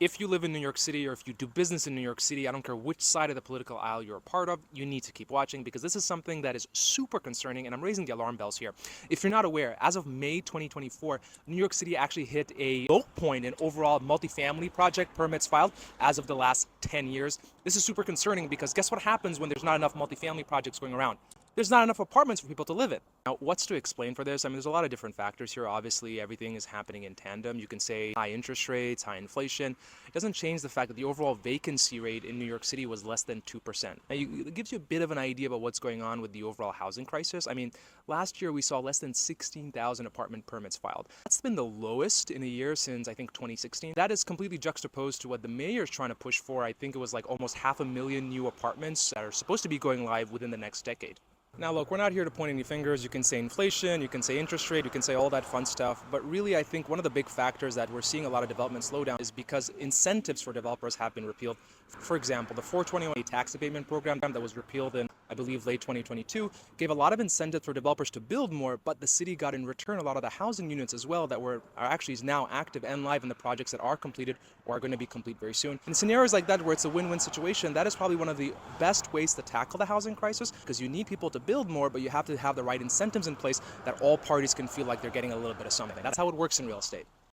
If you live in New York City or if you do business in New York City, I don't care which side of the political aisle you're a part of, you need to keep watching because this is something that is super concerning and I'm raising the alarm bells here. If you're not aware, as of May 2024, New York City actually hit a low point in overall multifamily project permits filed as of the last 10 years. This is super concerning because guess what happens when there's not enough multifamily projects going around? There's not enough apartments for people to live in. Now, what's to explain for this? I mean, there's a lot of different factors here. Obviously, everything is happening in tandem. You can say high interest rates, high inflation. It doesn't change the fact that the overall vacancy rate in New York City was less than 2%. Now, it gives you a bit of an idea about what's going on with the overall housing crisis. I mean, last year we saw less than 16,000 apartment permits filed. That's been the lowest in a year since, I think, 2016. That is completely juxtaposed to what the mayor is trying to push for. I think it was like almost 500,000 new apartments that are supposed to be going live within the next decade. Now look, we're not here to point any fingers. You can say inflation, you can say interest rate, you can say all that fun stuff. But really, I think one of the big factors that we're seeing a lot of development slow down is because incentives for developers have been repealed. For example, the 421 tax abatement program that was repealed in, I believe, late 2022, gave a lot of incentives for developers to build more, but the city got in return a lot of the housing units as well that are actually now active and live in the projects that are completed or are going to be complete very soon. In scenarios like that where it's a win-win situation, that is probably one of the best ways to tackle the housing crisis because you need people to build more, but you have to have the right incentives in place that all parties can feel like they're getting a little bit of something. That's how it works in real estate.